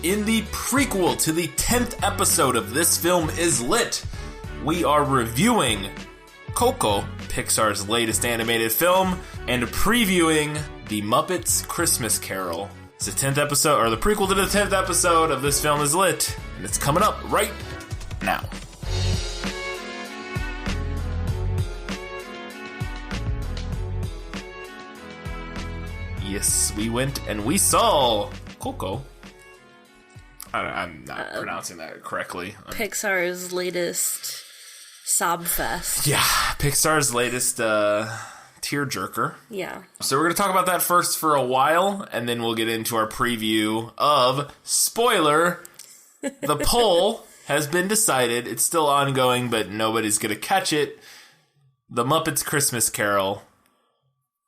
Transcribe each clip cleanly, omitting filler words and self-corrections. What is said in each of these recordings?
in the prequel to the 10th episode of This Film Is Lit. We are reviewing Coco, Pixar's latest animated film, and previewing the Muppets Christmas Carol. It's the 10th episode, or the prequel to the 10th episode of This Film Is Lit, and it's coming up right now. Yes, we went and we saw Coco. I'm not pronouncing that correctly. Pixar's latest sob fest. Yeah, Pixar's latest tearjerker. Yeah. So we're going to talk about that first for a while, and then we'll get into our preview of, spoiler, the poll has been decided. It's still ongoing, but nobody's going to catch it. The Muppets Christmas Carol.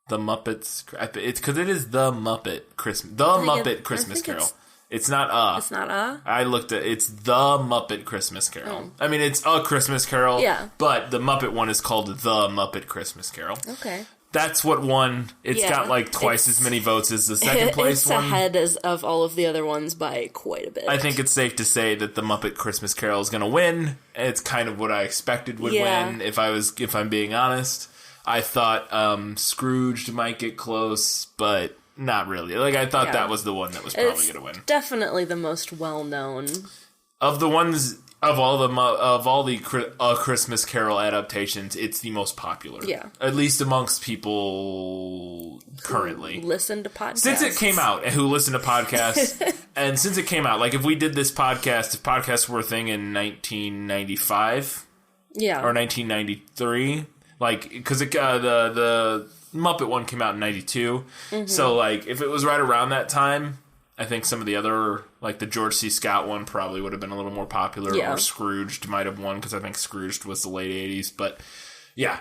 The Muppets... It's because it is the Muppet Christmas... The Muppet Christmas Carol. It's not It's not I looked at... It's the Muppet Christmas Carol. I mean, it's a Christmas Carol. Yeah. But the Muppet one is called the Muppet Christmas Carol. Okay. That's what won. It's got like twice as many votes as the second place one. It's ahead of all of the other ones by quite a bit. I think it's safe to say that the Muppet Christmas Carol is going to win. It's kind of what I expected would win, if I'm being honest. I thought Scrooged might get close, but not really. Like, I thought that was the one that was probably going to win. Definitely the most well-known. Of the ones, of all the Christmas Carol adaptations, it's the most popular. Yeah. At least amongst people currently. Who listen to podcasts. Since it came out, and who listen to podcasts, and since it came out, like, if we did this podcast, if podcasts were a thing in 1995, or 1993... Like, because the Muppet one came out in 92. Mm-hmm. So, like, if it was right around that time, I think some of the other, like, the George C. Scott one probably would have been a little more popular. Yeah. Or Scrooged might have won, because I think Scrooged was the late 80s. But, yeah.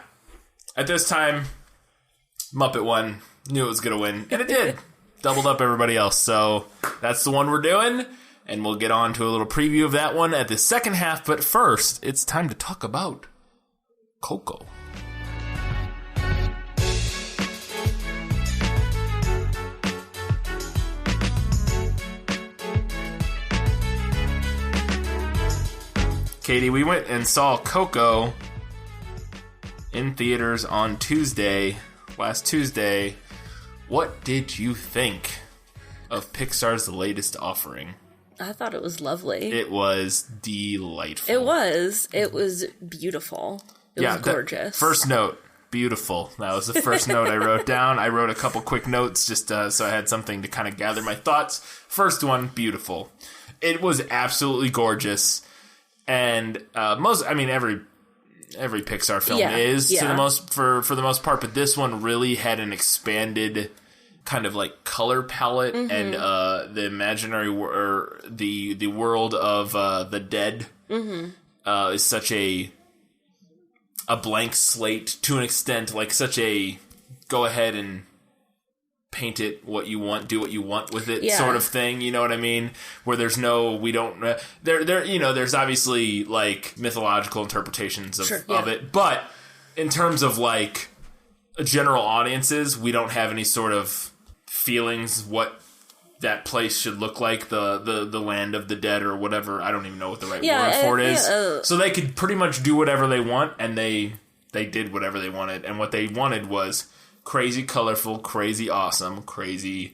At this time, Muppet one knew it was going to win. And it did. Doubled up everybody else. So, that's the one we're doing. And we'll get on to a little preview of that one at the second half. But first, it's time to talk about Coco. Katie, we went and saw Coco in theaters on last Tuesday. What did you think of Pixar's latest offering? I thought it was lovely. It was delightful. It was beautiful. It was gorgeous. First note, beautiful. That was the first note I wrote down. I wrote a couple quick notes just so I had something to kind of gather my thoughts. First one, beautiful. It was absolutely gorgeous. And every Pixar film is for the most part, but this one really had an expanded kind of like color palette, and the imaginary or the world of the dead is such a blank slate to an extent, like such a go ahead and paint it what you want, do what you want with it sort of thing, you know what I mean? Where there's there's obviously like mythological interpretations of it, but in terms of like general audiences, we don't have any sort of feelings what that place should look like, the land of the dead or whatever. I don't even know what the right word for it is. So they could pretty much do whatever they want, and they did whatever they wanted, and what they wanted was crazy colorful, crazy awesome, crazy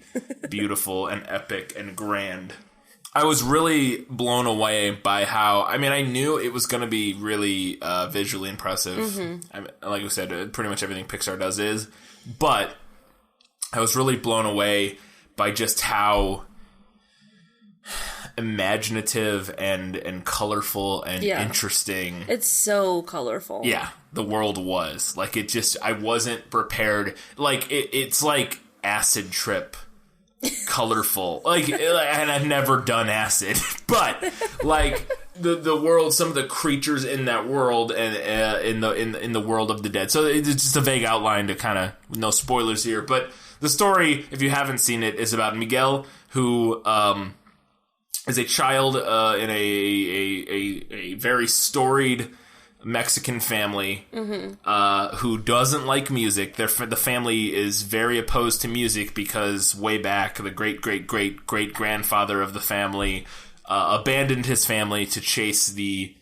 beautiful, and epic and grand. I was really blown away by how, I knew it was going to be really visually impressive. Like I said, pretty much everything Pixar does is. But I was really blown away by just how imaginative and colorful and interesting. It's so colorful. Yeah, the world was. Like, it just, I wasn't prepared. Like, it's like acid trip colorful. Like, and I've never done acid, but like the world, some of the creatures in that world and in the world of the dead. So it's just a vague outline to kind of, no spoilers here, but the story, if you haven't seen it, is about Miguel, who is a child in a very storied Mexican family who doesn't like music. The family is very opposed to music because way back, the great-great-great-great-grandfather of the family abandoned his family to chase the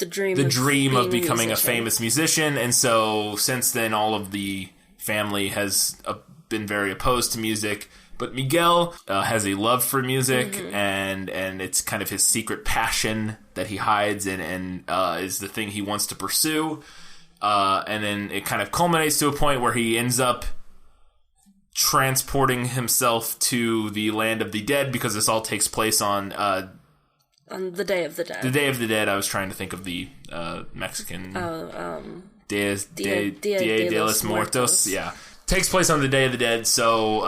dream of becoming a famous musician. And so since then, all of the family has been very opposed to music. But Miguel has a love for music, and it's kind of his secret passion that he hides and is the thing he wants to pursue. And then it kind of culminates to a point where he ends up transporting himself to the land of the dead, because this all takes place on the Day of the Dead. The Day of the Dead. I was trying to think of the Mexican Dia de los Muertos. Yeah. Takes place on the Day of the Dead, so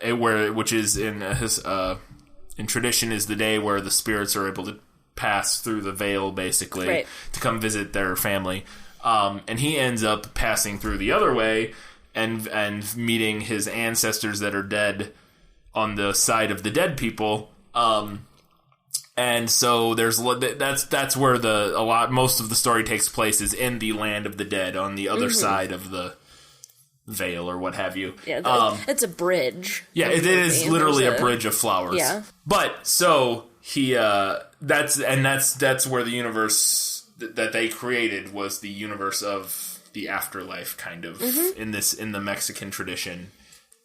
which is in tradition is the day where the spirits are able to pass through the veil, basically, to come visit their family. And he ends up passing through the other way and meeting his ancestors that are dead on the side of the dead people. And so that's where most of the story takes place, is in the land of the dead on the other side of the veil or what have you. Yeah, it's a bridge. Yeah, it is literally a bridge of flowers. Yeah. But so he that's where the universe that they created was the universe of the afterlife, kind of in the Mexican tradition.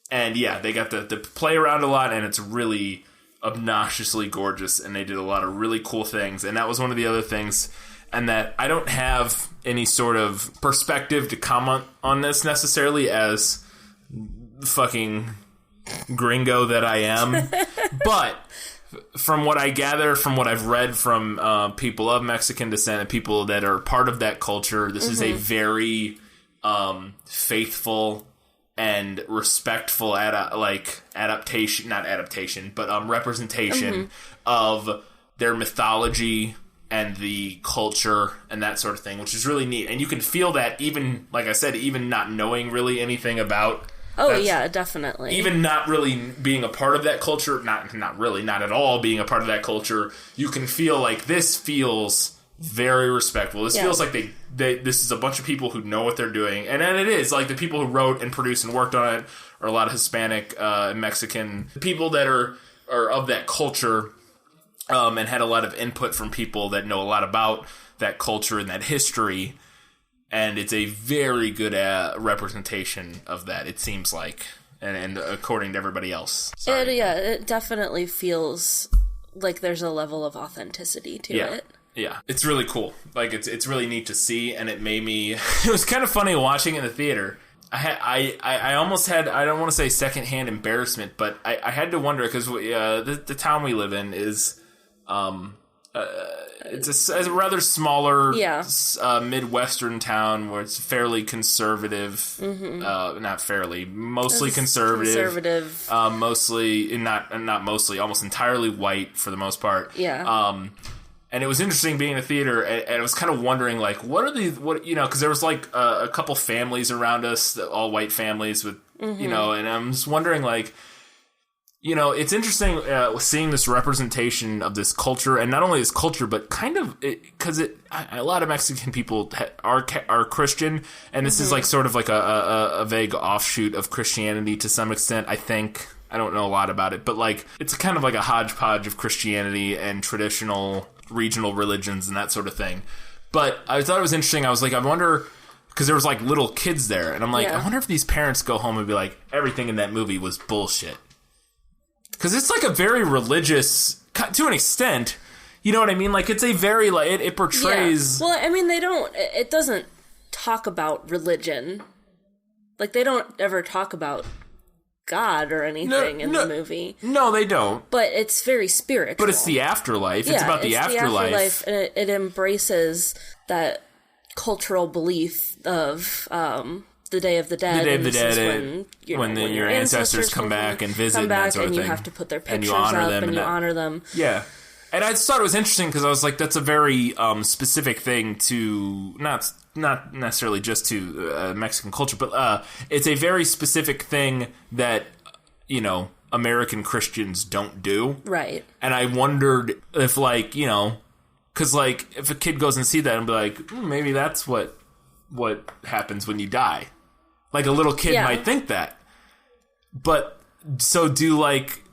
And yeah, they got to play around a lot, and it's really obnoxiously gorgeous, and they did a lot of really cool things. And that was one of the other things, and that I don't have any sort of perspective to comment on this necessarily as fucking gringo that I am. But from what I gather, from what I've read from people of Mexican descent and people that are part of that culture, this is a very faithful and respectful representation of their mythology and the culture and that sort of thing, which is really neat. And you can feel that even, like I said, even not knowing really anything about... Oh, yeah, definitely. Even not really being a part of that culture, not at all being a part of that culture, you can feel like this feels very respectful. This feels like this is a bunch of people who know what they're doing. And it is. Like, the people who wrote and produced and worked on it are a lot of Hispanic, Mexican people that are of that culture, and had a lot of input from people that know a lot about that culture and that history. And it's a very good representation of that, it seems like, and according to everybody else. It definitely feels like there's a level of authenticity to it. Yeah, it's really cool. Like, it's really neat to see, and it made me... It was kind of funny watching in the theater. I almost had, I don't want to say secondhand embarrassment, but I had to wonder, because the town we live in is... it's a rather smaller Midwestern town where it's fairly conservative. Not fairly, mostly conservative. Mostly, not mostly, almost entirely white for the most part. Yeah. And it was interesting being in a theater, and I was kind of wondering, like, because there was like a couple families around us, all white families with, and I'm just wondering, like, it's interesting seeing this representation of this culture, and not only this culture, but kind of because a lot of Mexican people are Christian, and this is like sort of like a vague offshoot of Christianity to some extent. I think, I don't know a lot about it, but like it's kind of like a hodgepodge of Christianity and traditional regional religions and that sort of thing. But I thought it was interesting. I was like, I wonder, because there was like little kids there, and I'm like, I wonder if these parents go home and be like, everything in that movie was bullshit. Because it's like a very religious, to an extent, you know what I mean? Like, it's a very, like, it portrays... Yeah. Well, I mean, it doesn't talk about religion. Like, they don't ever talk about God or anything in the movie. No, they don't. But it's very spiritual. But it's the afterlife. It's about the afterlife. And it embraces that cultural belief of... the Day of the Dead. The Day of the Dead, when your ancestors come back and visit and that sort of thing. And you have to put their pictures up and you honor them. Yeah. And I just thought it was interesting because I was like, that's a very specific thing to, not necessarily just to Mexican culture, but it's a very specific thing that, American Christians don't do. Right. And I wondered if, like, Because, like, if a kid goes and see that and be like, maybe that's what happens when you die. Like, a little kid might think that. But, so do, like,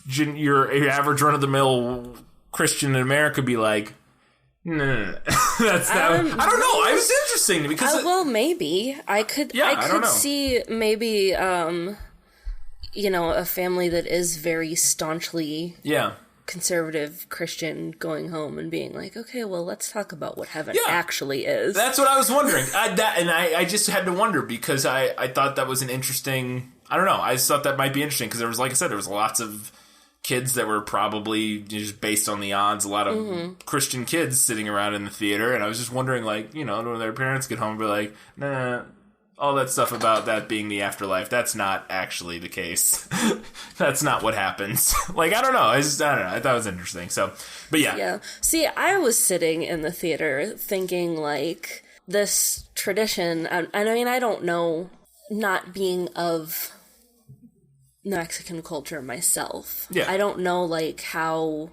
your average run-of-the-mill Christian in America be like, no. That's not... I don't know. It was interesting because... well, maybe. I could see maybe, a family that is very staunchly... conservative Christian going home and being like, okay, well, let's talk about what heaven actually is. That's what I was wondering. I just had to wonder because I thought that was an interesting... I don't know. I just thought that might be interesting because there was, like I said, there was lots of kids that were probably just based on the odds, a lot of Christian kids sitting around in the theater, and I was just wondering, like, when their parents get home and be like, nah, all that stuff about that being the afterlife, that's not actually the case. That's not what happens. Like, I don't know. I don't know. I thought it was interesting. So, but yeah. Yeah. See, I was sitting in the theater thinking, like, this tradition, I mean, I don't know, not being of Mexican culture myself. Yeah. I don't know, like, how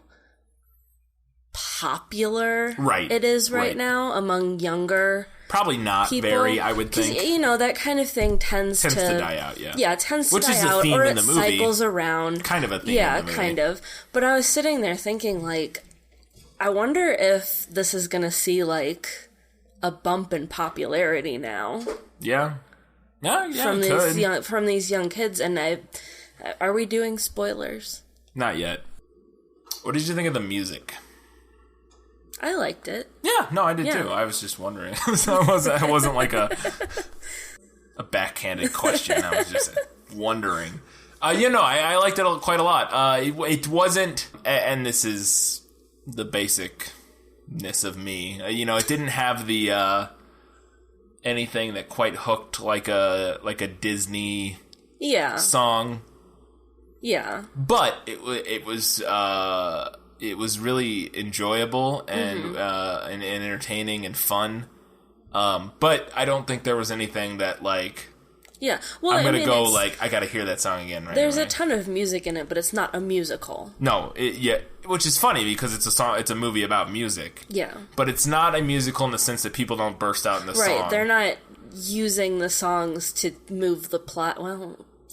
popular it is right now among younger probably not people. Very, I would think. That kind of thing tends to die out, Yeah, it tends to die out, or it cycles around. Kind of a theme in the movie. Kind of. But I was sitting there thinking, like, I wonder if this is going to see, like, a bump in popularity now. Yeah. Yeah, from these young kids, and are we doing spoilers? Not yet. What did you think of the music? I liked it. Yeah, no, I did too. I was just wondering. So it wasn't like a backhanded question. I was just wondering. I liked it quite a lot. It wasn't, and this is the basicness of me. It didn't have the anything that quite hooked like a Disney song. Yeah, but it was really enjoyable and and entertaining and fun. But I don't think there was anything that, like... Yeah, well, I'm going to go, like, I got to hear that song again There's a ton of music in it, but it's not a musical. No, which is funny because it's a movie about music. Yeah. But it's not a musical in the sense that people don't burst out in the song. Right, they're not using the songs to move the plot,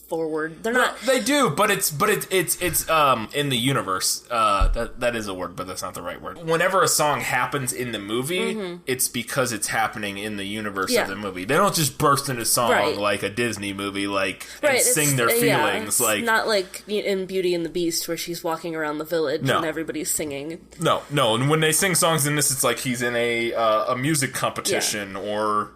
forward. They're not. They do, but it's in the universe. That is a word, but that's not the right word. Whenever a song happens in the movie, it's because it's happening in the universe of the movie. They don't just burst into song like a Disney movie, and sing their feelings. Like, not like in Beauty and the Beast where she's walking around the village and everybody's singing. No. And when they sing songs in this, it's like he's in a music competition or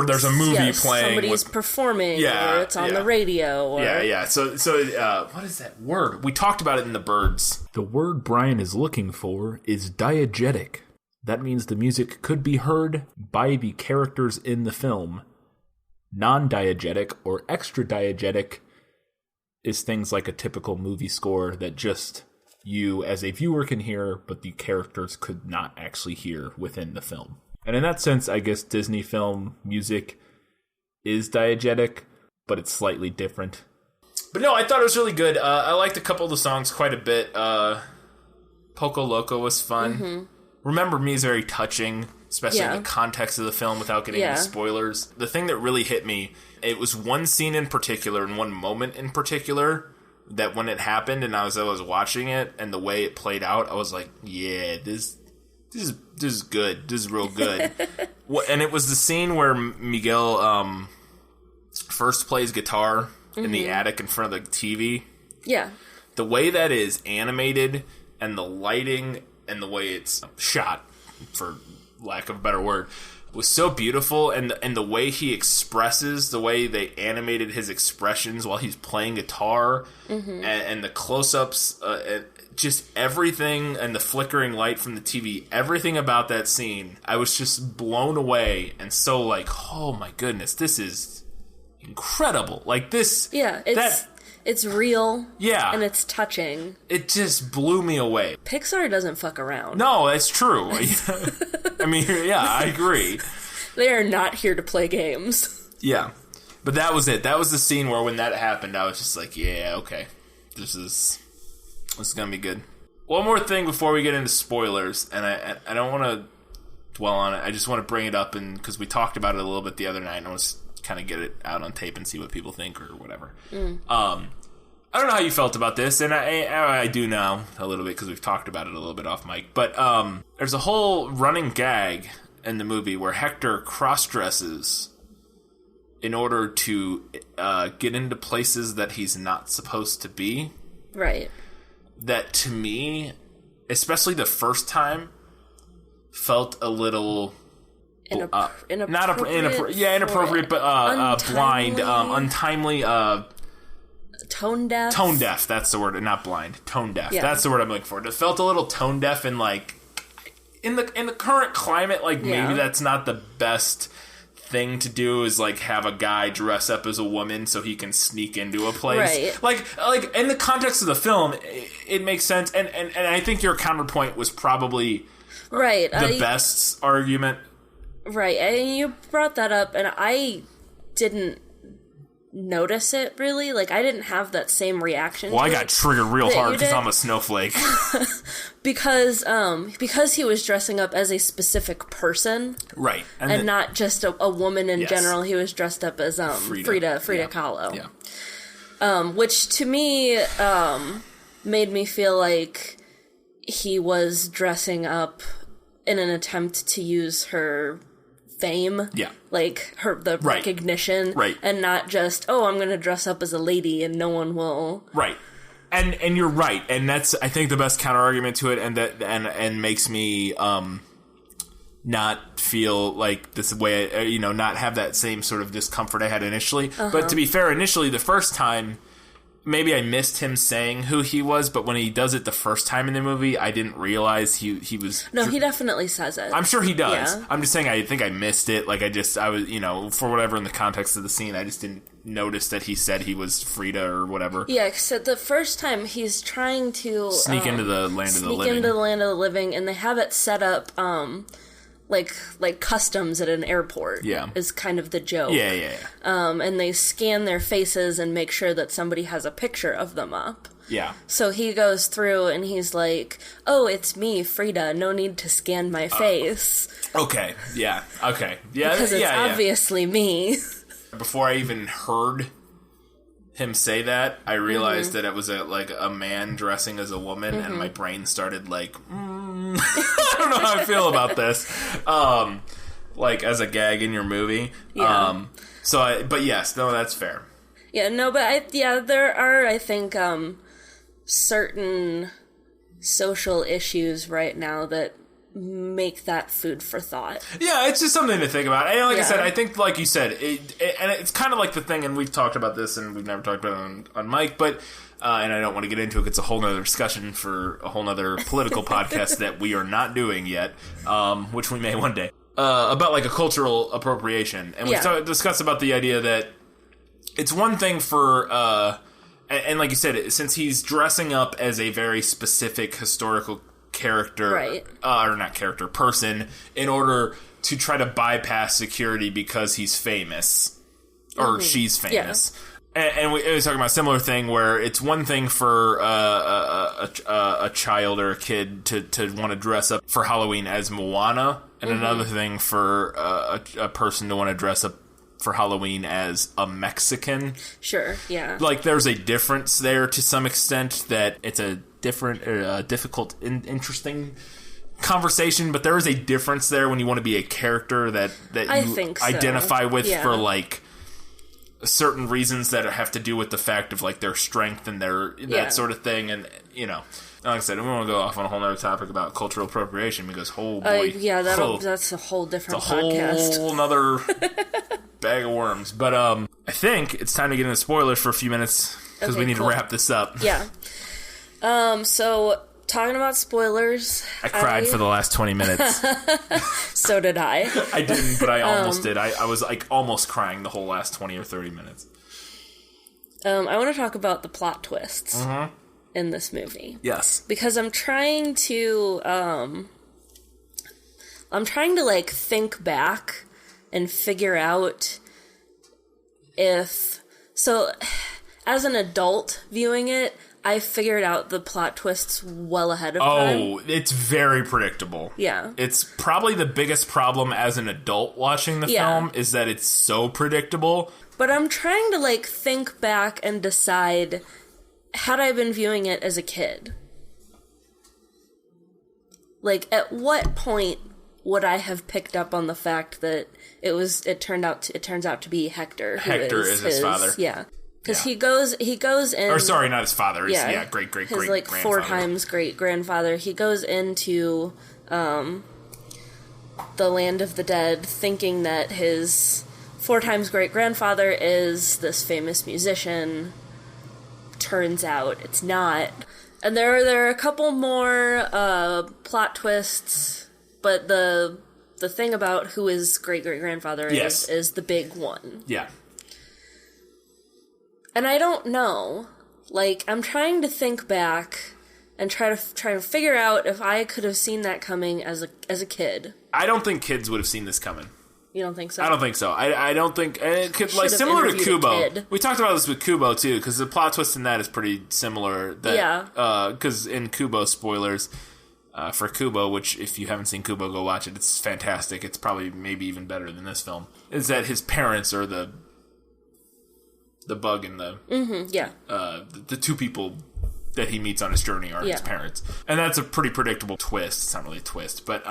there's a movie playing. Somebody's performing, or it's on the radio. Or... Yeah. So what is that word? We talked about it in The Birds. The word Brian is looking for is diegetic. That means the music could be heard by the characters in the film. Non-diegetic or extra-diegetic is things like a typical movie score that just you as a viewer can hear, but the characters could not actually hear within the film. And in that sense, I guess Disney film music is diegetic, but it's slightly different. But no, I thought it was really good. I liked a couple of the songs quite a bit. Poco Loco was fun. Remember Me is very touching, especially in the context of the film without getting into spoilers. The thing that really hit me, it was one scene in particular and one moment in particular that when it happened and I was watching it and the way it played out, I was like, yeah, this is good. This is real good. And it was the scene where Miguel first plays guitar in the attic in front of the TV. Yeah. The way that is animated and the lighting and the way it's shot, for lack of a better word, was so beautiful. And the way he expresses, the way they animated his expressions while he's playing guitar and the close-ups... just everything and the flickering light from the TV, everything about that scene, I was just blown away and so like, oh my goodness, this is incredible. Like this... Yeah, it's real. Yeah. And it's touching. It just blew me away. Pixar doesn't fuck around. No, that's true. I mean, yeah, I agree. They are not here to play games. Yeah. But that was it. That was the scene where when that happened, I was just like, yeah, okay. This is going to be good. One more thing before we get into spoilers, and I don't want to dwell on it. I just want to bring it up because we talked about it a little bit the other night, and I want to kind of get it out on tape and see what people think or whatever. I don't know how you felt about this, and I do now a little bit because we've talked about it a little bit off mic. But there's a whole running gag in the movie where Hector cross-dresses in order to get into places that he's not supposed to be. Right. That, to me, especially the first time, felt a little... inappropriate, but blind, untimely... tone deaf? Tone deaf, that's the word, not blind. Tone deaf, that's the word I'm looking for. It felt a little tone deaf, and, like, in the current climate, like, maybe that's not the best thing to do, is, like, have a guy dress up as a woman so he can sneak into a place. Right. Like in the context of the film, it makes sense, and I think your counterpoint was probably the best argument. Right, and you brought that up, and I didn't notice it, really. Like, I didn't have that same reaction. Well, I got triggered real hard because I'm a snowflake. because he was dressing up as a specific person. Right. And not just a woman in general. He was dressed up as Frida Kahlo. Yeah. Which, to me, made me feel like he was dressing up in an attempt to use her fame, like the recognition, and not just, I'm going to dress up as a lady and no one will. Right, and you're right, and that's, I think, the best counter argument to it, and that and makes me not feel like this way, not have that same sort of discomfort I had initially. But to be fair, initially the first time, maybe I missed him saying who he was, but when he does it the first time in the movie, I didn't realize he was... No, he definitely says it. I'm sure he does. Yeah. I'm just saying I think I missed it. Like, I was, for whatever in the context of the scene, I just didn't notice that he said he was Frida or whatever. Yeah, so the first time he's trying to... Sneak into the land of the living. Sneak into the land of the living, and they have it set up... like customs at an airport is kind of the joke. Yeah. And they scan their faces and make sure that somebody has a picture of them up. Yeah. So he goes through and he's like, "Oh, it's me, Frida. No need to scan my face." Okay. Yeah. Okay. Yeah. Because it's obviously me. Before I even heard him say that, I realized that it was a man dressing as a woman, and my brain started like, I don't know how I feel about this. As a gag in your movie. Yeah. But yes, no, that's fair. Yeah, no, but there are, I think, certain social issues right now that make that food for thought. Yeah, it's just something to think about. And I said, I think, like you said, and it's kind of like the thing, and we've talked about this, and we've never talked about it on mic, but, and I don't want to get into it, it's a whole nother discussion for a whole nother political podcast that we are not doing yet, which we may one day, about, like, a cultural appropriation. And we've discussed about the idea that it's one thing for, and like you said, since he's dressing up as a very specific historical character, or not character, person, in order to try to bypass security because he's famous, or she's famous. And we were talking about a similar thing where it's one thing for a child or a kid to want to dress up for Halloween as Moana, and another thing for a person to want to dress up for Halloween as a Mexican. Sure, yeah. Like, there's a difference there to some extent, that it's a different, difficult, interesting conversation, but there is a difference there when you want to be a character that you identify with for, like, certain reasons that have to do with the fact of, like, their strength and that sort of thing, and, like I said, we want to go off on a whole other topic about cultural appropriation, because, oh boy. That's a whole different podcast. It's a whole nother bag of worms. But I think it's time to get into spoilers for a few minutes, because we need to wrap this up. Yeah. So, talking about spoilers... I cried for the last 20 minutes. So did I. I didn't, but I almost did. I was, like, almost crying the whole last 20 or 30 minutes. I want to talk about the plot twists in this movie. Yes. Because I'm trying to, like, think back and figure out if... So, as an adult viewing it, I figured out the plot twists well ahead of time. Oh, it's very predictable. Yeah. It's probably the biggest problem as an adult watching the film is that it's so predictable. But I'm trying to, like, think back and decide, had I been viewing it as a kid? Like, at what point would I have picked up on the fact that it turns out to be Hector. Hector is his father. Yeah. Because he goes in... Or, sorry, not his father. His, great-great-great-grandfather. His, like, 4 times great-grandfather. He goes into the land of the dead thinking that his 4 times great-grandfather is this famous musician. Turns out it's not. And there are a couple more plot twists, but the thing about who his great-great-grandfather is the big one. Yeah. And I don't know. Like, I'm trying to think back and try to figure out if I could have seen that coming as a kid. I don't think kids would have seen this coming. You don't think so? I don't think so. I don't think... like, similar to Kubo. We talked about this with Kubo, too, because the plot twist in that is pretty similar. Because in Kubo, spoilers... for Kubo, which if you haven't seen Kubo, go watch it. It's fantastic. It's probably maybe even better than this film. Is that his parents are the bug and the the 2 people that he meets on his journey are his parents, and that's a pretty predictable twist. It's not really a twist, but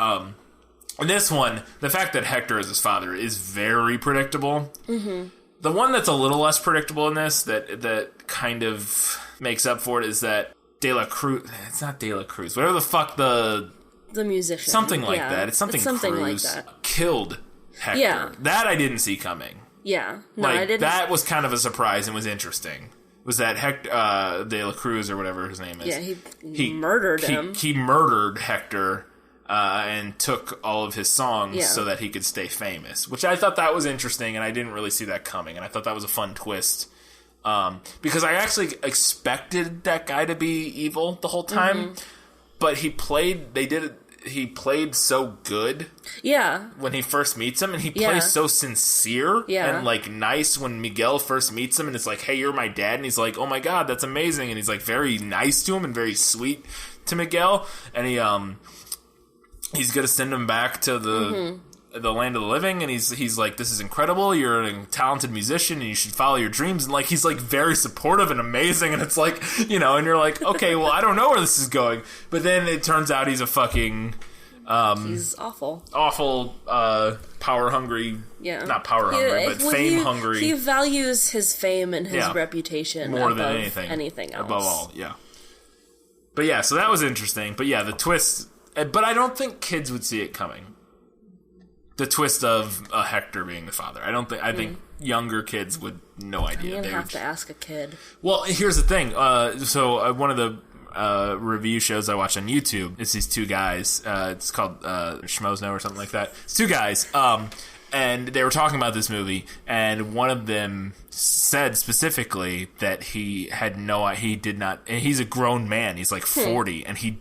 in this one, the fact that Hector is his father is very predictable. Mm-hmm. The one that's a little less predictable in this that kind of makes up for it is that De La Cruz. It's not De La Cruz. Whatever the fuck the musician. Something like that. It's something Cruz like that. Killed Hector. Yeah. That I didn't see coming. Yeah. No, I didn't. That was kind of a surprise and was interesting. Was that Hector De La Cruz or whatever his name is? Yeah, he murdered him. He murdered Hector and took all of his songs so that he could stay famous. Which I thought that was interesting, and I didn't really see that coming. And I thought that was a fun twist. Because I actually expected that guy to be evil the whole time, but he played so good. Yeah. When he first meets him, and he plays so sincere and like nice when Miguel first meets him, and it's like, "Hey, you're my dad," and he's like, "Oh my god, that's amazing," and he's like very nice to him and very sweet to Miguel, and he's gonna send him back to the land of the living, and he's like, "This is incredible, you're a talented musician and you should follow your dreams," and like he's like very supportive and amazing, and it's like, and you're like, okay, well, I don't know where this is going, but then it turns out he's a fucking he's awful power hungry, not power hungry, but fame hungry. He values his fame and his reputation more above than anything else, above all. But so that was interesting. But the twist, but I don't think kids would see it coming. The twist of Hector being the father. I think younger kids would no idea. I'm going to have to ask a kid. Well, here's the thing. So one of the review shows I watch on YouTube, it's these 2 guys. It's called Schmozno or something like that. It's 2 guys. And they were talking about this movie, and one of them said specifically that he did not, and he's a grown man. He's like 40, and he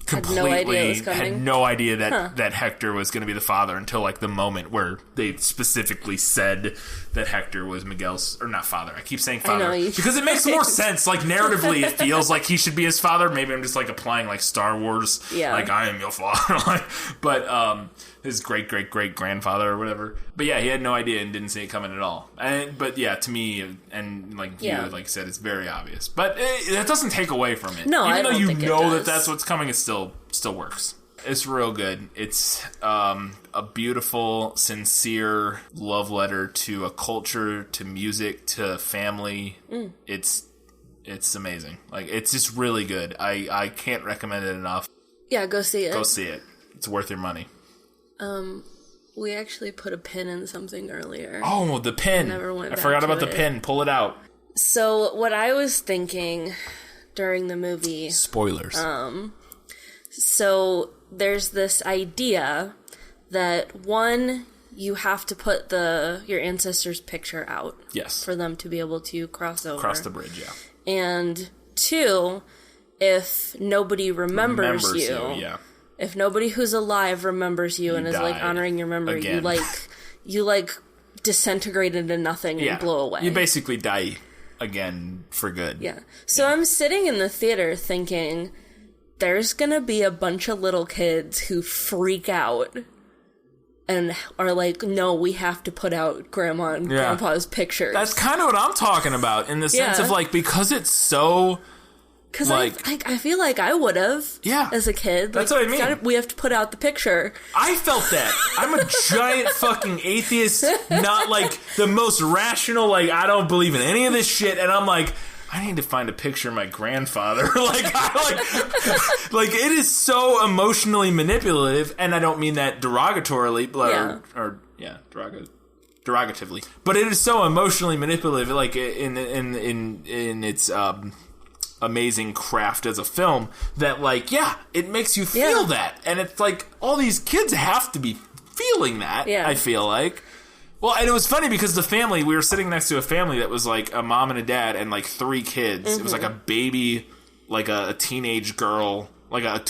completely had no idea that Hector was going to be the father until like the moment where they specifically said that Hector was Miguel's, or not father. I keep saying father because it makes more sense. Like narratively, it feels like he should be his father. Maybe I'm just like applying like Star Wars, like I am your father, but his great-great-great-grandfather or whatever. But he had no idea and didn't see it coming at all. But to me, and like you like said, it's very obvious. But that doesn't take away from it. No, even though you know that that's what's coming, it still works. It's real good. It's a beautiful, sincere love letter to a culture, to music, to family. It's amazing. Like, it's just really good. I can't recommend it enough. Yeah, go see it. Go see it. It's worth your money. We actually put a pin in something earlier. Oh, the pin. I forgot about the pin. Pull it out. So, what I was thinking during the movie... Spoilers. So, there's this idea that, one, you have to put your ancestors' picture out. Yes. For them to be able to cross over. Cross the bridge, yeah. And, 2, if nobody remembers you if nobody who's alive remembers you and is like honoring your memory, you like disintegrate into nothing and blow away. You basically die again for good. Yeah. So I'm sitting in the theater thinking, there's gonna be a bunch of little kids who freak out and are like, no, we have to put out Grandma and Grandpa's pictures. That's kind of what I'm talking about, in the sense of, like, because it's so... Because I feel like I would have as a kid. That's like, what I mean. We have to put out the picture. I felt that. I'm a giant fucking atheist, not, like, the most rational, like, I don't believe in any of this shit, and I'm like... I need to find a picture of my grandfather. like it is so emotionally manipulative, and I don't mean that derogatorily, derogatively. But it is so emotionally manipulative, like in its amazing craft as a film, that it makes you feel that, and it's like all these kids have to be feeling that. Yeah. I feel like. Well, and it was funny because the family, we were sitting next to a family that was like a mom and a dad and like 3 kids. Mm-hmm. It was like a baby, like a teenage girl, like a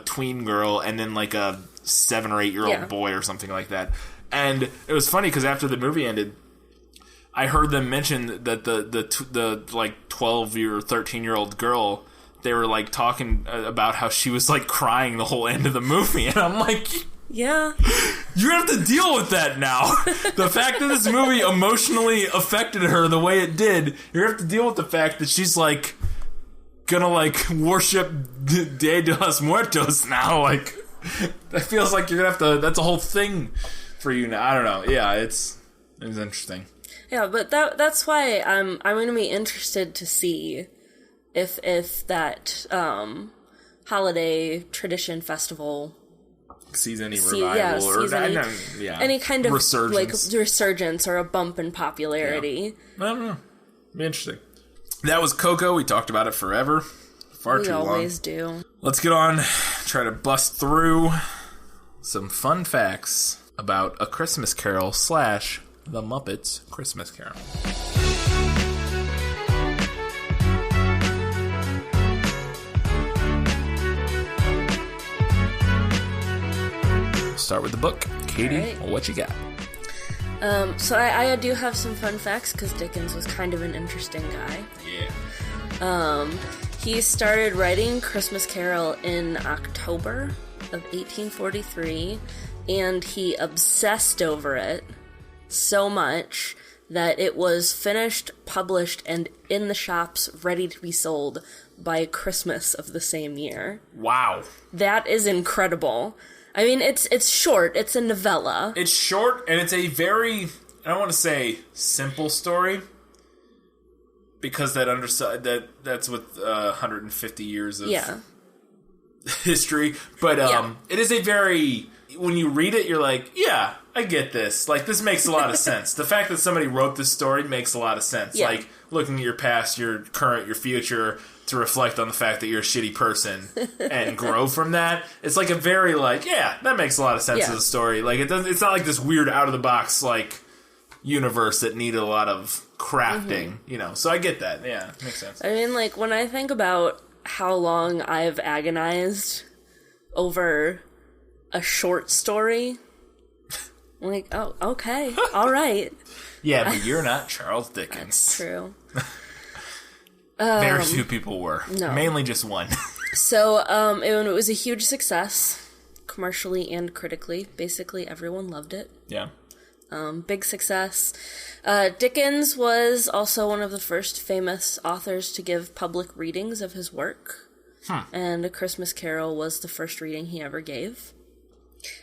tween girl, and then like a 7 or 8 year old boy or something like that. And it was funny because after the movie ended, I heard them mention that the like 12 or 13 year old girl, they were like talking about how she was like crying the whole end of the movie, and I'm like. Yeah. You have to deal with that now. The fact that this movie emotionally affected her the way it did, you have to deal with the fact that she's, like, gonna, like, worship Dia de los Muertos now. Like, that feels like you're gonna have to... That's a whole thing for you now. I don't know. Yeah, it's interesting. Yeah, but that's why I'm gonna be interested to see if that holiday tradition festival... sees any revival or any kind of resurgence. Resurgence or a bump in popularity. Yeah. I don't know. Be interesting. That was Coco. We talked about it forever. Far too long. We always do. Let's get on, try to bust through some fun facts about A Christmas Carol / The Muppets Christmas Carol. Start with the book. Katie, right. What you got? So I do have some fun facts because Dickens was kind of an interesting guy. Yeah. He started writing Christmas Carol in October of 1843, and he obsessed over it so much that it was finished, published, and in the shops ready to be sold by Christmas of the same year. Wow. That is incredible. I mean, it's short. It's a novella. It's short, and it's a very, I don't want to say simple story, because that's with 150 years of history. But it is a very, when you read it, you're like, yeah, I get this. Like, this makes a lot of sense. The fact that somebody wrote this story makes a lot of sense. Yeah. Like, looking at your past, your current, your future, to reflect on the fact that you're a shitty person and grow from that. It's like a very, like, yeah, that makes a lot of sense as a story. Like, it's not like this weird out-of-the-box, like, universe that needed a lot of crafting, you know. So I get that. Yeah, it makes sense. I mean, like, when I think about how long I've agonized over a short story, I'm like, oh, okay, all right. Yeah, but you're not Charles Dickens. That's true. Very few people were. No. Mainly just one. So, it was a huge success, commercially and critically. Basically, everyone loved it. Yeah. Big success. Dickens was also one of the first famous authors to give public readings of his work. And A Christmas Carol was the first reading he ever gave.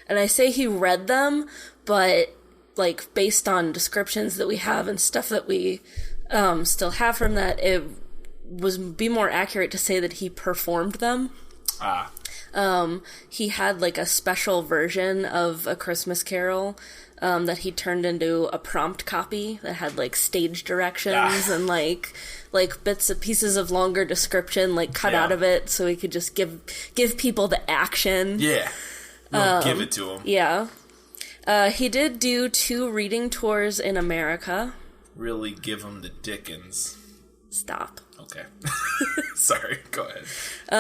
And I say he read them, but, like, based on descriptions that we have and stuff that we still have from that, it would be more accurate to say that he performed them. He had, like, a special version of A Christmas Carol that he turned into a prompt copy that had, like, stage directions and, like bits and pieces of longer description, like, cut out of it so he could just give people the action. Yeah. Give it to him. Yeah. He did do 2 reading tours in America. Really give him the Dickens. Stop. Okay. Sorry, go ahead.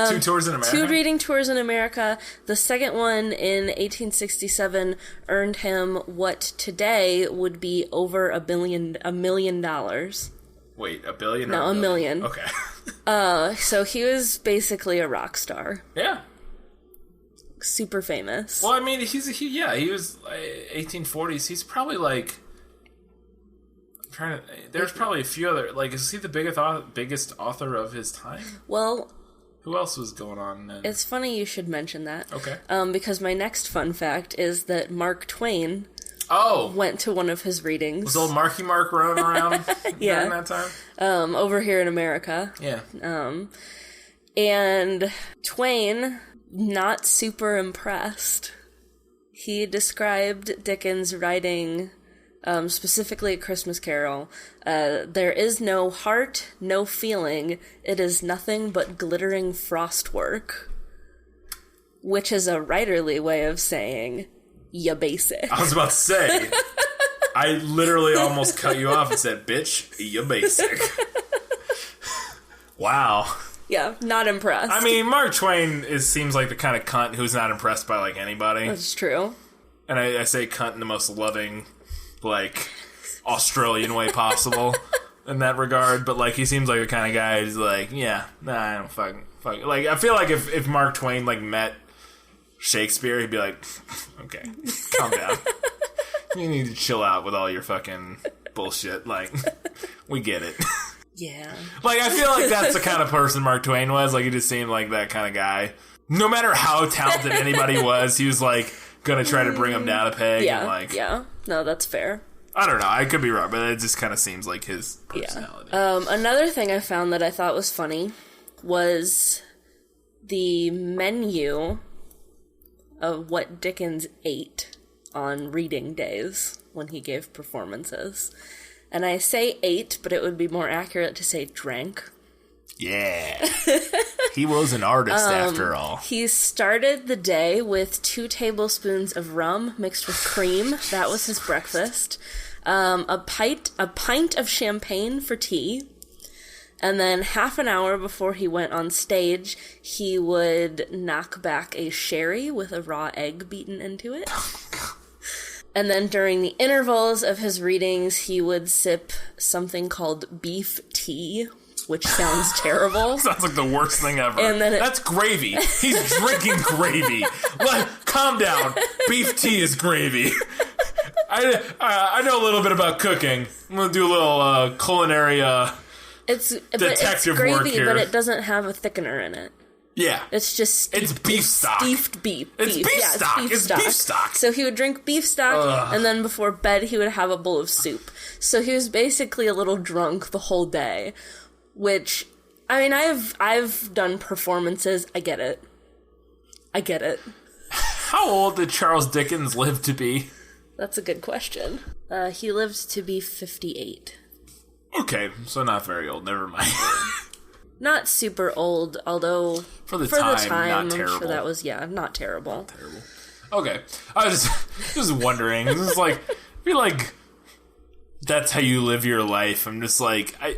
2 tours in America? 2 reading tours in America. The second one in 1867 earned him what today would be over $1 million. Wait, $1 billion? No, $1 million. Okay. So he was basically a rock star. Yeah. Super famous. Well, I mean, he was 1840s. He's probably like... There's probably a few other... Like, is he the biggest author of his time? Well... Who else was going on then? It's funny you should mention that. Okay. Because my next fun fact is that Mark Twain... went to one of his readings. Was old Marky Mark running around during that time? Over here in America. Yeah. And Twain, not super impressed. He described Dickens' writing, specifically A Christmas Carol, there is no heart, no feeling, it is nothing but glittering frostwork. Which is a writerly way of saying... You basic. I was about to say, I literally almost cut you off and said, bitch, you basic. Wow. Yeah, not impressed. I mean, Mark Twain seems like the kind of cunt who's not impressed by, like, anybody. That's true. And I say cunt in the most loving, like, Australian way possible in that regard. But, like, he seems like the kind of guy who's like, yeah, nah, I don't fucking. Like, I feel like if Mark Twain, like, met Shakespeare, he'd be like, okay, calm down. You need to chill out with all your fucking bullshit. Like, we get it. Yeah. Like, I feel like that's the kind of person Mark Twain was. Like, he just seemed like that kind of guy. No matter how talented anybody was, he was, like, gonna try to bring him down a peg. Yeah, and, like, yeah. No, that's fair. I don't know. I could be wrong, but it just kind of seems like his personality. Yeah. Another thing I found that I thought was funny was the menu of what Dickens ate on reading days when he gave performances. And I say ate, but it would be more accurate to say drank. Yeah. He was an artist after all. He started the day with 2 tablespoons of rum mixed with cream. That was his breakfast. A pint of champagne for tea. And then half an hour before he went on stage, he would knock back a sherry with a raw egg beaten into it. And then during the intervals of his readings, he would sip something called beef tea, which sounds terrible. Sounds like the worst thing ever. And then that's gravy. He's drinking gravy. Like, calm down. Beef tea is gravy. I know a little bit about cooking. I'm going to do a little culinary... It's detective gravy, work here. But it doesn't have a thickener in it. Yeah. It's just it's beef stock. Steeped beef. It's beef stock. It's beef stock. So he would drink beef stock, and then before bed he would have a bowl of soup. So he was basically a little drunk the whole day. Which, I mean, I've done performances. I get it. How old did Charles Dickens live to be? That's a good question. He lived to be 58. Okay, so not very old. Never mind. Not super old, although for the time, not terrible. I'm sure that was not terrible. Not terrible. Okay, I was just wondering. This is like, I feel like that's how you live your life. I'm just like I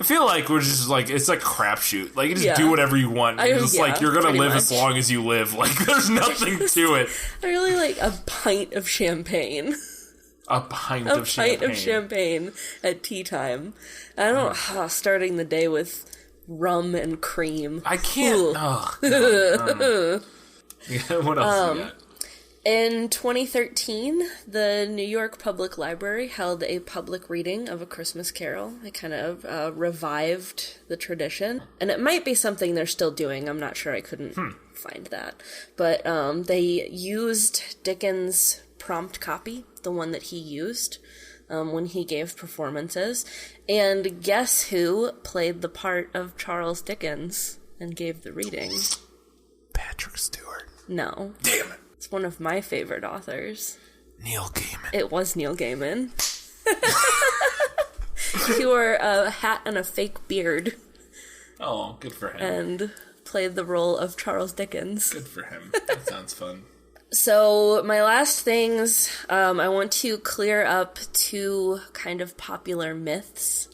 feel like we're just like it's like crapshoot. Like you just do whatever you want. It's just like you're gonna live as long as you live. Like there's nothing to it. I really like a pint of champagne. A pint of champagne at tea time. I don't starting the day with rum and cream. I can't. Oh, God. What else you got? In 2013, the New York Public Library held a public reading of A Christmas Carol. They kind of revived the tradition. And it might be something they're still doing. I'm not sure. I couldn't find that. But they used Dickens' prompt copy, the one that he used when he gave performances. And guess who played the part of Charles Dickens and gave the reading? Patrick Stewart. No. Damn it. It's one of my favorite authors. Neil Gaiman. It was Neil Gaiman. He wore a hat and a fake beard. Oh, good for him. And played the role of Charles Dickens. Good for him. That sounds fun. So, my last things, I want to clear up 2 kind of popular myths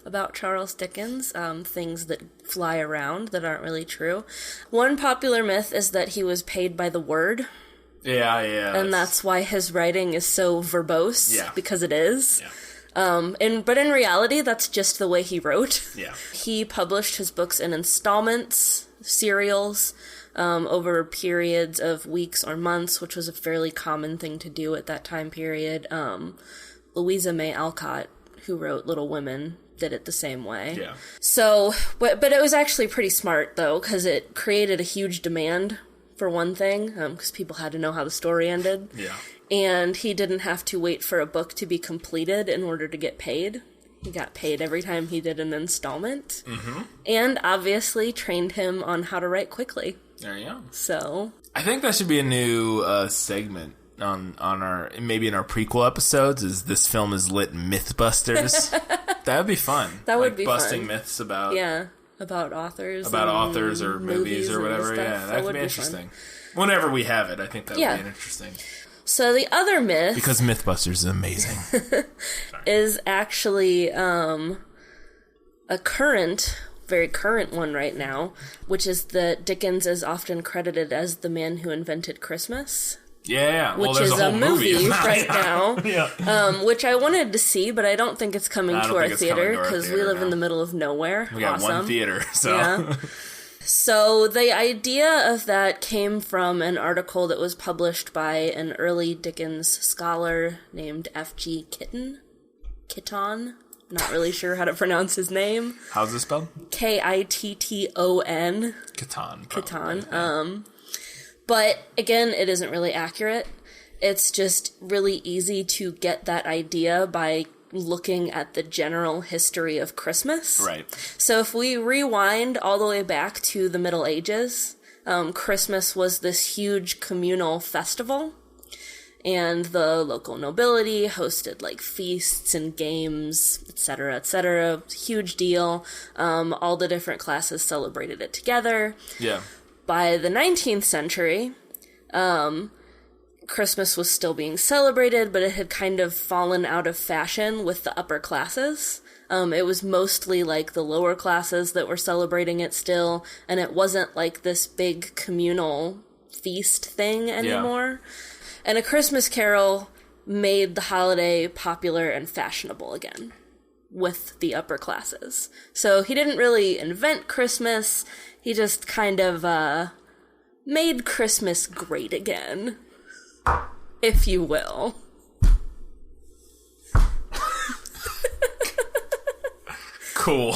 about Charles Dickens, things that fly around that aren't really true. One popular myth is that he was paid by the word. Yeah. And that's why his writing is so verbose, because it is. But in reality, that's just the way he wrote. Yeah. He published his books in installments, serials, over periods of weeks or months, which was a fairly common thing to do at that time period. Louisa May Alcott, who wrote Little Women, did it the same way. Yeah. So, but it was actually pretty smart, though, because it created a huge demand, for one thing, because people had to know how the story ended. Yeah. And he didn't have to wait for a book to be completed in order to get paid. He got paid every time he did an installment. Mm-hmm. And obviously trained him on how to write quickly. There you go. So I think that should be a new segment on our, maybe in our prequel episodes, is this film is lit Mythbusters. That would be fun. That would be busting fun. myths about about authors. About authors or movies or whatever. Yeah, that would be interesting. Fun. Whenever we have it, I think that would be interesting. So the other myth, because Mythbusters is amazing, is actually a very current one right now, which is that Dickens is often credited as the man who invented Christmas. Yeah, which is a movie right now. Yeah. Which I wanted to see, but I don't think it's coming to our theater because we live in the middle of nowhere. We got one theater, so. Yeah. So the idea of that came from an article that was published by an early Dickens scholar named F.G. Kitton. Not really sure how to pronounce his name. How's it spelled? Kitton. Kitton. But again, it isn't really accurate. It's just really easy to get that idea by looking at the general history of Christmas. Right. So if we rewind all the way back to the Middle Ages, Christmas was this huge communal festival, and the local nobility hosted like feasts and games, etc., etc. Huge deal. All the different classes celebrated it together. Yeah. By the 19th century, Christmas was still being celebrated, but it had kind of fallen out of fashion with the upper classes. It was mostly like the lower classes that were celebrating it still, and it wasn't like this big communal feast thing anymore. Yeah. And A Christmas Carol made the holiday popular and fashionable again with the upper classes. So he didn't really invent Christmas. He just kind of made Christmas great again, if you will. Cool.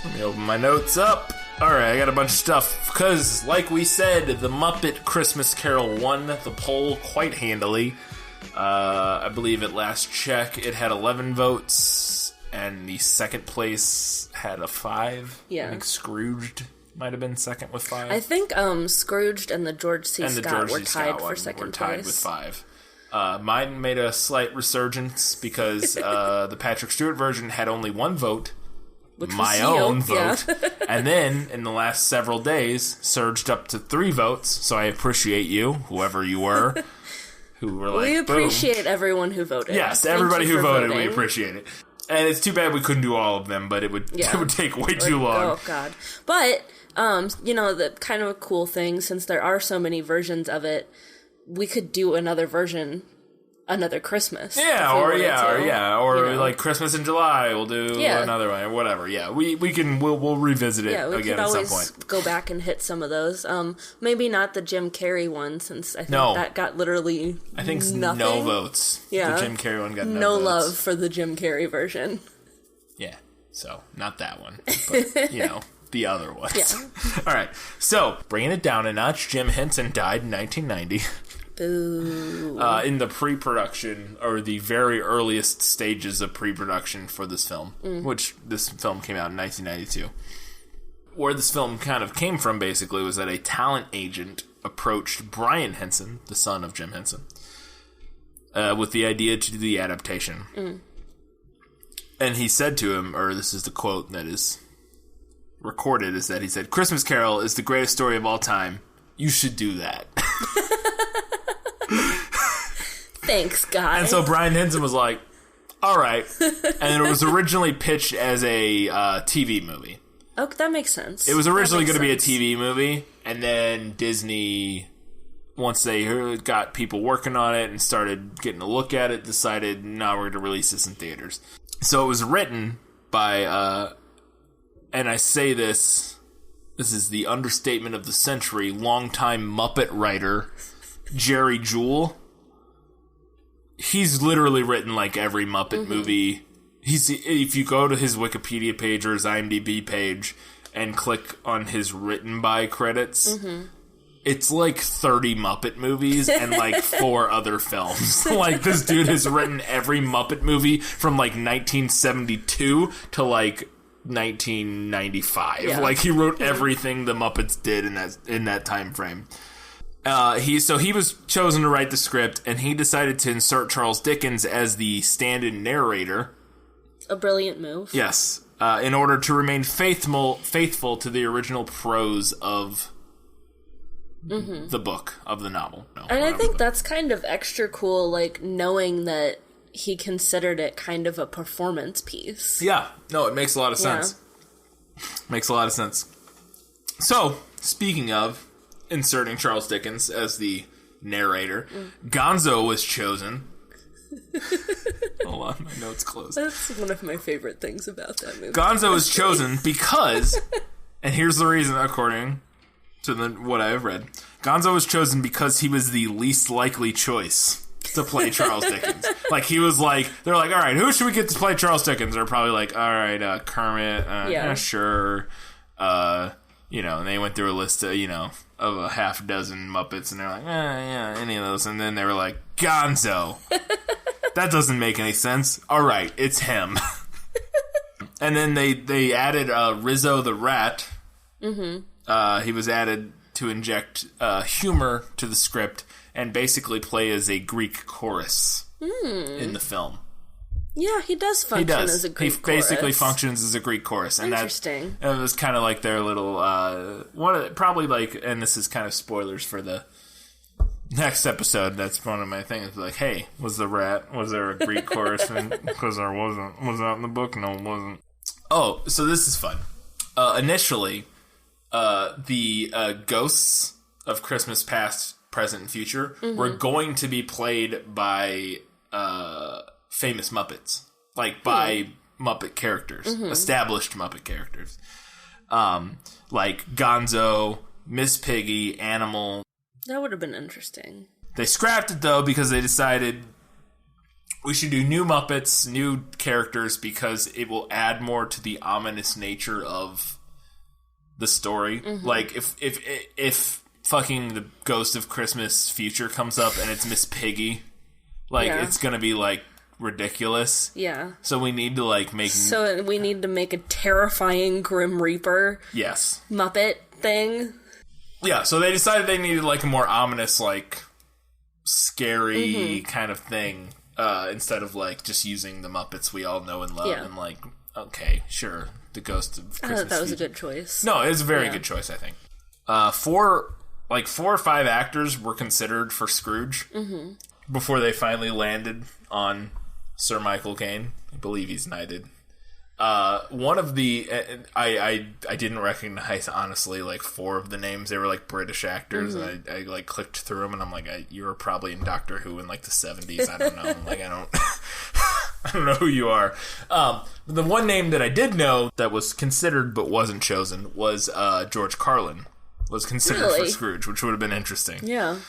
Let me open my notes up. Alright, I got a bunch of stuff, because, like we said, the Muppet Christmas Carol won the poll quite handily. I believe at last check, it had 11 votes, and the second place had a 5. Yeah. I think Scrooged might have been second with 5. I think Scrooged and the George C. Scott were tied for second place. Were tied with 5. Mine made a slight resurgence, because the Patrick Stewart version had only 1 vote. Which my own vote, and then in the last several days surged up to 3 votes. So I appreciate you, whoever you were, who were like, we appreciate boom. Everyone who voted. Yes, everybody who voted, we appreciate it. And it's too bad we couldn't do all of them, but it would take way too long. Oh God! But the kind of a cool thing, since there are so many versions of it, we could do another version. Another Christmas. Or like Christmas in July, we'll do another one or whatever. Yeah, we'll revisit it again at some point. Go back and hit some of those. Maybe not the Jim Carrey one, since I think that got literally nothing. No votes. Yeah, the Jim Carrey one got no votes. Love for the Jim Carrey version. Yeah, so not that one, but the other ones. Yeah. All right, so bringing it down a notch, Jim Henson died in 1990. Boo. In the pre-production, or the very earliest stages of pre-production for this film, which this film came out in 1992. Where this film kind of came from, basically, was that a talent agent approached Brian Henson, the son of Jim Henson, with the idea to do the adaptation. And he said to him, or this is the quote that is recorded, is that he said, "Christmas Carol is the greatest story of all time. You should do that." Thanks, guys. And so Brian Henson was like, all right. And it was originally pitched as a TV movie. Oh, that makes sense. It was originally going to be a TV movie, and then Disney, once they got people working on it and started getting a look at it, decided, no, we're going to release this in theaters. So it was written by, and I say this is the understatement of the century, longtime Muppet writer, Jerry Jewell. He's literally written, like, every Muppet movie. If you go to his Wikipedia page or his IMDb page and click on his written by credits, it's like 30 Muppet movies and like 4 other films. Like, this dude has written every Muppet movie from like 1972 to like 1995. Yeah. Like, he wrote everything the Muppets did in that time frame. He was chosen to write the script, and he decided to insert Charles Dickens as the stand-in narrator. A brilliant move. Yes. In order to remain faithful to the original prose of the book, of the novel. And I think that's kind of extra cool, like, knowing that he considered it kind of a performance piece. Yeah. No, it makes a lot of sense. Makes a lot of sense. So, speaking of inserting Charles Dickens as the narrator, Gonzo was chosen. Hold on, my note's closed. That's one of my favorite things about that movie. Gonzo was chosen because, and here's the reason according to what I have read, Gonzo was chosen because he was the least likely choice to play Charles Dickens. Like, he was like, they're like, all right, who should we get to play Charles Dickens? They're probably like, all right, Kermit, sure. And they went through a list of a half dozen Muppets, and they're like, any of those. And then they were like, Gonzo. That doesn't make any sense. All right, it's him. And then they added Rizzo the Rat. He was added to inject humor to the script and basically play as a Greek chorus in the film. Yeah, he does function as a Greek chorus. He basically functions as a Greek chorus. And interesting. It was kind of like their little, probably like, and this is kind of spoilers for the next episode. That's one of my things. Like, hey, was there a Greek chorus? Because there wasn't. Was that in the book? No, it wasn't. Oh, so this is fun. Initially, the ghosts of Christmas past, present, and future were going to be played by famous Muppets, like by Muppet characters, established Muppet characters, like Gonzo, Miss Piggy, Animal. That would have been interesting. They scrapped it though because they decided we should do new Muppets, new characters, because it will add more to the ominous nature of the story. Like, if fucking the Ghost of Christmas Future comes up and it's Miss Piggy, like, it's gonna be like ridiculous. Yeah. So we need to make a terrifying Grim Reaper Muppet thing. Yeah, so they decided they needed like a more ominous, like scary kind of thing, instead of like just using the Muppets we all know and love and like, okay, sure, the Ghost of Christmas. I thought that was a good choice. No, it was a very good choice, I think. 4 or 5 actors were considered for Scrooge before they finally landed on Sir Michael Caine. I believe he's knighted. One of the I didn't recognize, honestly, like 4 of the names. They were like British actors, and I like clicked through them, and I'm like, you were probably in Doctor Who in like the 70s. I don't know. Like, I don't know who you are. The one name that I did know that was considered but wasn't chosen was George Carlin was considered for Scrooge, which would have been interesting. Yeah.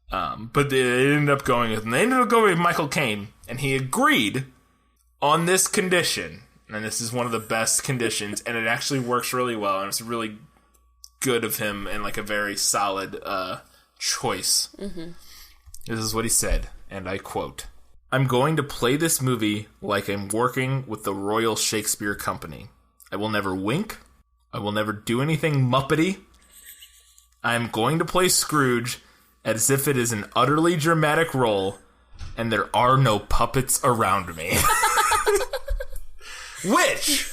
But they ended up going with Michael Caine, and he agreed on this condition. And this is one of the best conditions, and it actually works really well, and it's really good of him and like a very solid choice. This is what he said, and I quote, "I'm going to play this movie like I'm working with the Royal Shakespeare Company. I will never wink. I will never do anything Muppety. I'm going to play Scrooge as if it is an utterly dramatic role, and there are no puppets around me." Which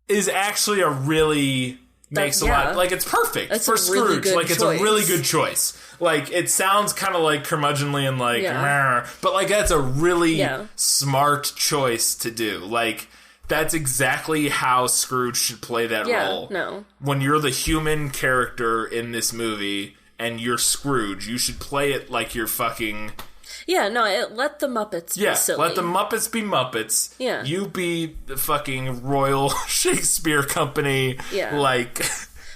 is actually a really makes a lot, like, it's perfect for Scrooge. Really, like, it's a really good choice. Like, it sounds kind of like curmudgeonly and like, but like, that's a really smart choice to do. Like, that's exactly how Scrooge should play that role. No. When you're the human character in this movie and you're Scrooge, you should play it like you're fucking... Yeah, no, let the Muppets be silly. Let the Muppets be Muppets. Yeah. You be the fucking Royal Shakespeare Company, like,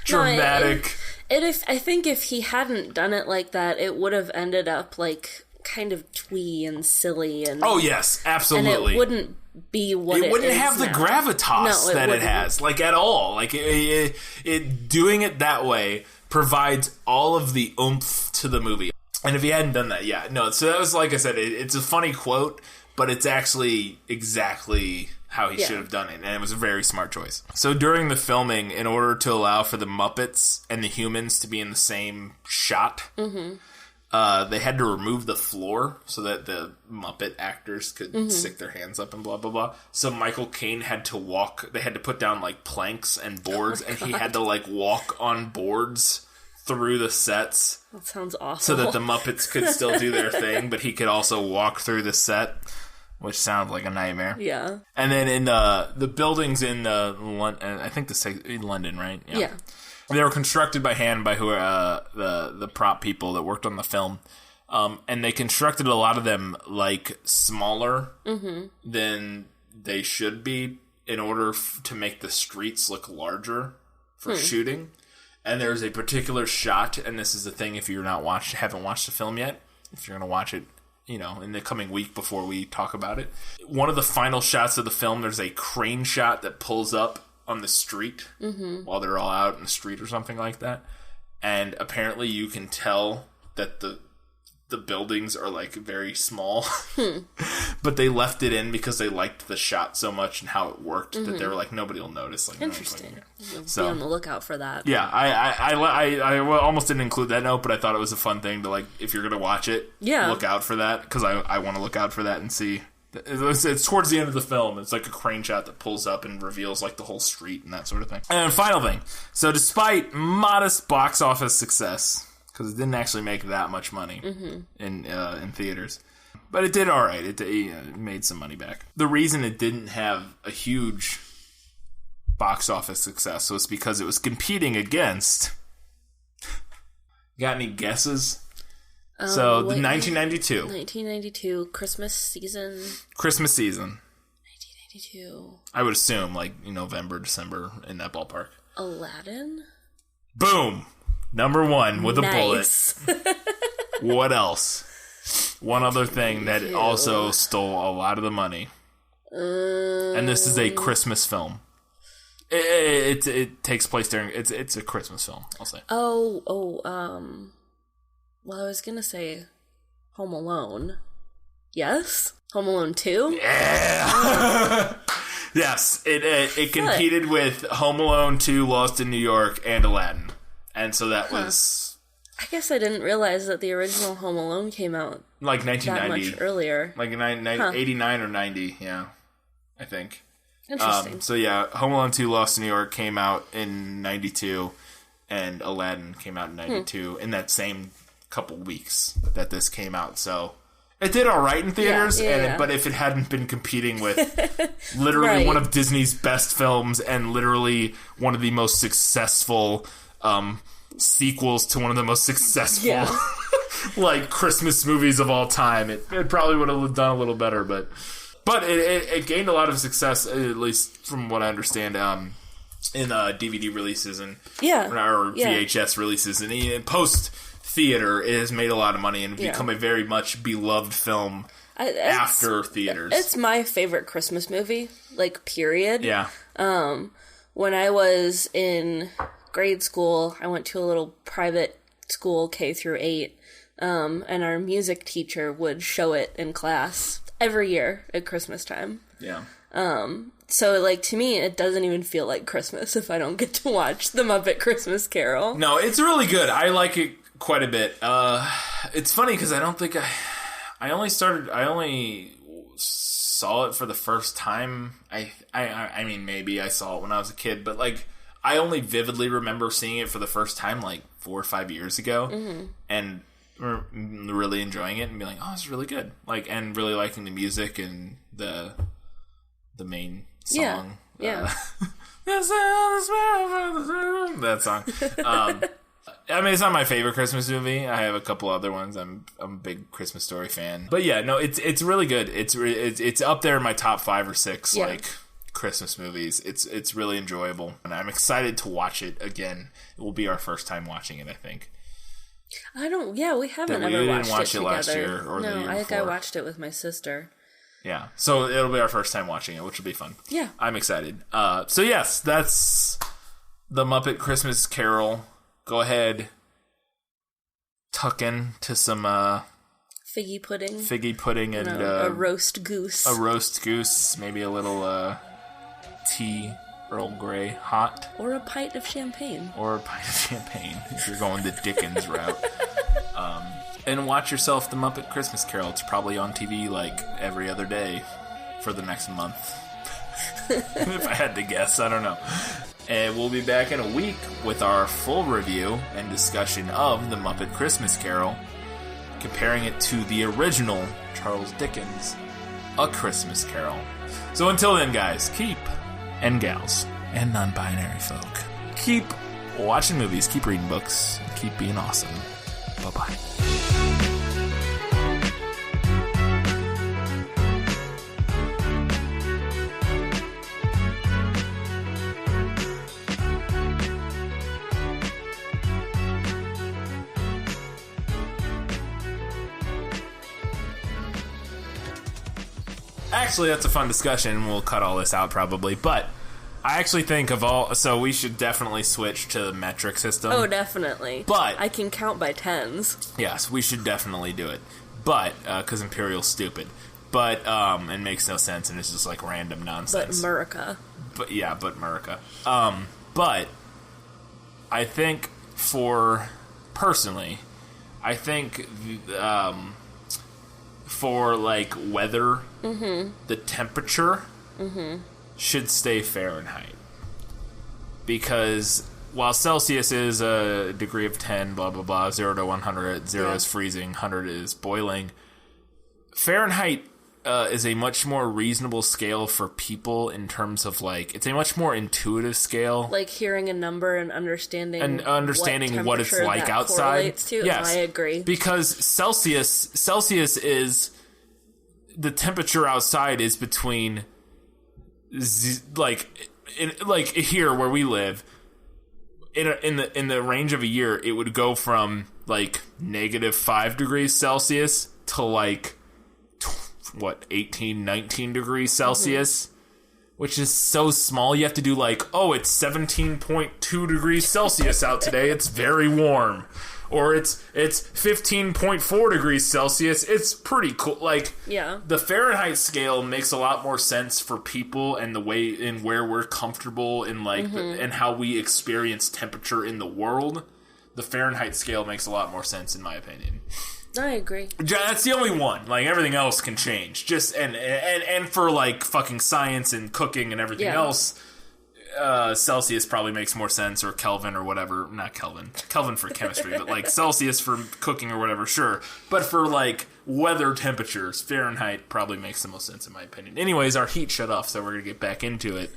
dramatic... I think if he hadn't done it like that, it would have ended up, like, kind of twee and silly. And oh, yes, absolutely. And it wouldn't be what it wouldn't is have the now. gravitas that it has, like, at all. Like, it doing it that way provides all of the oomph to the movie. And if he hadn't done that, so that was, like I said, it's a funny quote, but it's actually exactly how he should have done it, and it was a very smart choice. So during the filming, in order to allow for the Muppets and the humans to be in the same shot, they had to remove the floor so that the Muppet actors could stick their hands up and blah, blah, blah. So Michael Caine had to walk, they had to put down, like, planks and boards, and he had to, like, walk on boards through the sets. That sounds awful. So that the Muppets could still do their thing, but he could also walk through the set, which sounds like a nightmare. Yeah. And then in the buildings in I think in London, right? Yeah. They were constructed by hand by the prop people that worked on the film, and they constructed a lot of them like smaller than they should be in order to make the streets look larger for shooting. And there's a particular shot, and this is the thing if you're haven't watched the film yet, if you're going to watch it, in the coming week before we talk about it. One of the final shots of the film, there's a crane shot that pulls up on the street while they're all out in the street or something like that. And apparently you can tell that the buildings are, like, very small. But they left it in because they liked the shot so much and how it worked that they were like, nobody will notice. Like, interesting. So, be on the lookout for that. Yeah, I almost didn't include that note, but I thought it was a fun thing to, like, if you're going to watch it, look out for that, because I want to look out for that and see. It's towards the end of the film. It's like a crane shot that pulls up and reveals, like, the whole street and that sort of thing. And final thing. So despite modest box office success, because it didn't actually make that much money in theaters, but it did all right. It made some money back. The reason it didn't have a huge box office success was because it was competing against... Got any guesses? So, the 1992. 1992, Christmas season. 1992. I would assume, like, November, December, in that ballpark. Aladdin? Boom! Number one with a bullet. What else? One other thing that also stole a lot of the money. And this is a Christmas film. It takes place during... It's a Christmas film, I'll say. Well, I was gonna say Home Alone. Yes? Home Alone 2? Yeah! Yes, it competed with Home Alone 2, Lost in New York, and Aladdin. And so that was... I guess I didn't realize that the original Home Alone came out like 1990. That much earlier. Like 89 or 90, yeah, I think. Interesting. So yeah, Home Alone 2, Lost in New York came out in 92, and Aladdin came out in 92 in that same couple weeks that this came out. So it did all right in theaters, but if it hadn't been competing with literally one of Disney's best films and literally one of the most successful sequels to one of the most successful like Christmas movies of all time, it probably would have done a little better, but it gained a lot of success, at least from what I understand, in DVD releases and or VHS releases, and post theater, it has made a lot of money and become a very much beloved film after theaters. It's my favorite Christmas movie, like, period. Yeah. When I was in grade school, I went to a little private school, K through 8, and our music teacher would show it in class every year at Christmas time. Yeah. So, like, to me, it doesn't even feel like Christmas if I don't get to watch The Muppet Christmas Carol. No, it's really good. I like it quite a bit. It's funny because I don't think I only saw it for the first time. I mean, maybe I saw it when I was a kid, but, like, I only vividly remember seeing it for the first time, like, 4 or 5 years ago, and really enjoying it and being like, oh, it's really good. Like, and really liking the music and the main song. Yeah. That song. I mean, it's not my favorite Christmas movie. I have a couple other ones. I'm a big Christmas Story fan. But yeah, no, it's really good. It's up there in my top 5 or 6 like Christmas movies. It's really enjoyable, and I'm excited to watch it again. It will be our first time watching it, I think. We haven't ever watched it together. Last year or the year I think I before. watched it with my sister. Yeah, so it'll be our first time watching it, which will be fun. Yeah. I'm excited. So yes, that's the Muppet Christmas Carol. Go ahead, tuck in to some figgy pudding and a roast goose. A roast goose, maybe a little tea, Earl Grey hot. Or a pint of champagne. If you're going the Dickens route. And watch yourself the Muppet Christmas Carol. It's probably on TV like every other day for the next month. If I had to guess, I don't know. And we'll be back in a week with our full review and discussion of the Muppet Christmas Carol, comparing it to the original Charles Dickens' A Christmas Carol. So until then, guys, and gals, and non-binary folk, keep watching movies, keep reading books, and keep being awesome. Bye-bye. Actually, that's a fun discussion. We'll cut all this out probably, but I actually think so we should definitely switch to the metric system. Oh, definitely. But I can count by tens. Yes, we should definitely do it. But, because Imperial's stupid. But, and makes no sense, and it's just like random nonsense. But Murica. But I think personally, for like weather, the temperature should stay Fahrenheit, because while Celsius is a degree of 10, blah blah blah, 0 to 100, 0 is freezing, 100 is boiling. Fahrenheit is a much more reasonable scale for people in terms of like, it's a much more intuitive scale, like hearing a number and understanding what it's like outside. Yes, I agree, because Celsius is, the temperature outside is between here where we live, in the range of a year, it would go from like -5 degrees Celsius to like 18, 19 degrees Celsius, which is so small. You have to do like, it's 17.2 degrees Celsius out today. It's very warm. Or it's 15.4 degrees Celsius. It's pretty cool. Like, the Fahrenheit scale makes a lot more sense for people and the way in where we're comfortable in like and how we experience temperature in the world. The Fahrenheit scale makes a lot more sense in my opinion. I agree. That's the only one. Like, everything else can change. Just and for like fucking science and cooking and everything else, Celsius probably makes more sense, or Kelvin or whatever. Not Kelvin. Kelvin for chemistry, but like Celsius for cooking or whatever, sure. But for like weather temperatures, Fahrenheit probably makes the most sense in my opinion. Anyways, our heat shut off, so we're gonna get back into it.